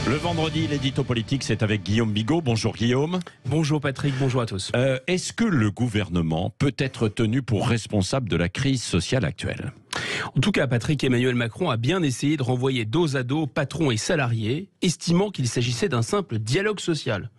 Le vendredi, l'édito politique, c'est avec Guillaume Bigot. Bonjour Guillaume. Bonjour Patrick, bonjour à tous. Est-ce que le gouvernement peut être tenu pour responsable de la crise sociale actuelle ? En tout cas, Patrick, Emmanuel Macron a bien essayé de renvoyer dos à dos patrons et salariés, estimant qu'il s'agissait d'un simple dialogue social.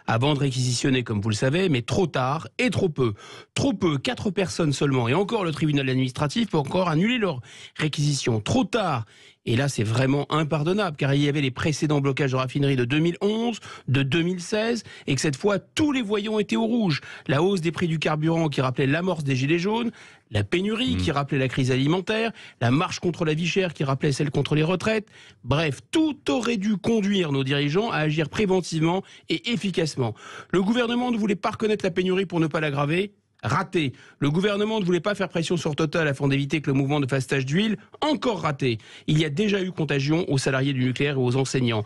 Avant de réquisitionner, comme vous le savez, mais trop tard et trop peu. Trop peu, 4 personnes seulement. Et encore, le tribunal administratif peut encore annuler leur réquisition. Trop tard. Et là, c'est vraiment impardonnable, car il y avait les précédents blocages de raffineries de 2011, de 2016, et que cette fois, tous les voyants étaient au rouge. La hausse des prix du carburant qui rappelait l'amorce des gilets jaunes, la pénurie qui rappelait la crise alimentaire, la marche contre la vie chère qui rappelait celle contre les retraites. Bref, tout aurait dû conduire nos dirigeants à agir préventivement et efficacement. Le gouvernement ne voulait pas reconnaître la pénurie pour ne pas l'aggraver. Raté. Le gouvernement ne voulait pas faire pression sur Total afin d'éviter que le mouvement de facetage d'huile, encore raté. Il y a déjà eu contagion aux salariés du nucléaire et aux enseignants.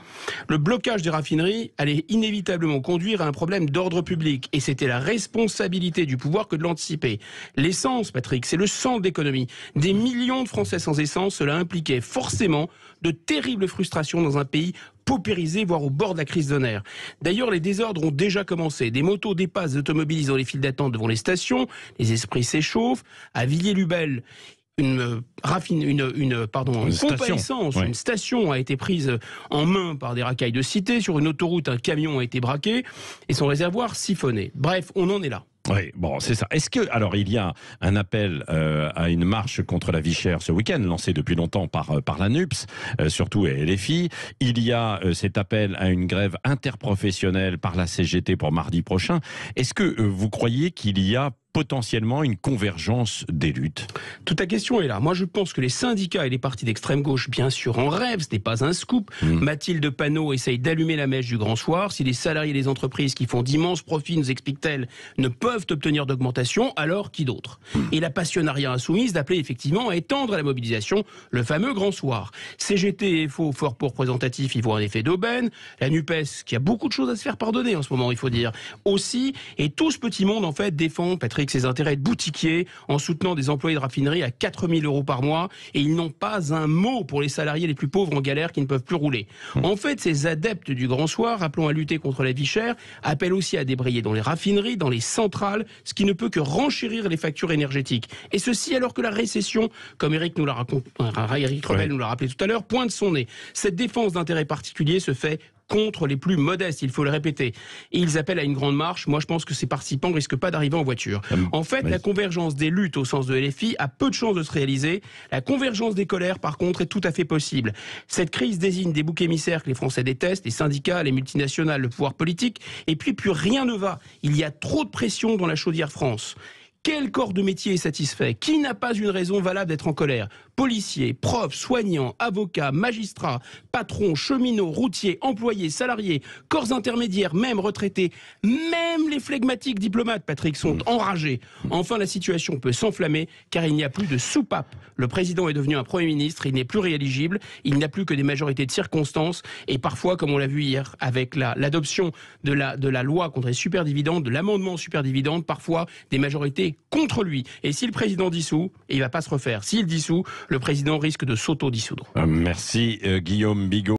Le blocage des raffineries allait inévitablement conduire à un problème d'ordre public et c'était la responsabilité du pouvoir que de l'anticiper. L'essence, Patrick, c'est le sang de l'économie. Des millions de Français sans essence, cela impliquait forcément de terribles frustrations dans un pays paupérisé, voire au bord de la crise de nerfs. D'ailleurs, les désordres ont déjà commencé. Des motos dépassent des automobilistes dans les files d'attente devant les stations, les esprits s'échauffent. À Villiers-Lubel, une pompe à essence, une station a été prise en main par des racailles de cité. Sur une autoroute, un camion a été braqué et son réservoir siphonné. Bref, on en est là. Oui, bon, c'est ça. Est-ce que, alors, il y a un appel à une marche contre la vie chère ce week-end, lancé depuis longtemps par la NUPS, surtout et LFI. Il y a cet appel à une grève interprofessionnelle par la CGT pour mardi prochain. Est-ce que vous croyez qu'il y a potentiellement une convergence des luttes? Toute ta question est là. Moi, je pense que les syndicats et les partis d'extrême gauche, bien sûr, en rêvent. Ce n'est pas un scoop. Mathilde Panot essaye d'allumer la mèche du grand soir. Si les salariés et les entreprises qui font d'immenses profits, nous explique-t-elle, ne peuvent obtenir d'augmentation, alors qui d'autre? Et la passionnariat insoumise d'appeler effectivement à étendre la mobilisation, le fameux grand soir. CGT et FO, fort pour représentatif, ils voient un effet d'aubaine. La NUPES, qui a beaucoup de choses à se faire pardonner en ce moment, il faut dire, aussi. Et tout ce petit monde, en fait, défend, Patrick, ses intérêts de boutiquier en soutenant des employés de raffinerie à 4 000 € par mois, et ils n'ont pas un mot pour les salariés les plus pauvres en galère qui ne peuvent plus rouler. En fait, ces adeptes du grand soir, appelant à lutter contre la vie chère, appellent aussi à débrayer dans les raffineries, dans les centrales, ce qui ne peut que renchérir les factures énergétiques. Et ceci alors que la récession, comme Eric Revel nous l'a rappelé tout à l'heure, pointe son nez. Cette défense d'intérêts particuliers se fait contre les plus modestes, il faut le répéter. Et ils appellent à une grande marche. Moi, je pense que ces participants ne risquent pas d'arriver en voiture. En fait, la convergence des luttes au sens de LFI a peu de chances de se réaliser. La convergence des colères, par contre, est tout à fait possible. Cette crise désigne des boucs émissaires que les Français détestent, les syndicats, les multinationales, le pouvoir politique. Et puis, plus rien ne va. Il y a trop de pression dans la chaudière France. Quel corps de métier est satisfait? Qui n'a pas une raison valable d'être en colère? Policiers, profs, soignants, avocats, magistrats, patrons, cheminots, routiers, employés, salariés, corps intermédiaires, même retraités, même les flegmatiques diplomates, Patrick, sont enragés. Enfin, la situation peut s'enflammer car il n'y a plus de soupape. Le président est devenu un Premier ministre, il n'est plus rééligible, il n'a plus que des majorités de circonstances et parfois, comme on l'a vu hier, avec l'adoption de la loi contre les superdividendes, de l'amendement superdividende, parfois des majorités contre lui. Et si le président dissout, et il ne va pas se refaire, s'il dissout, le président risque de s'auto-dissoudre. Merci Guillaume Bigot.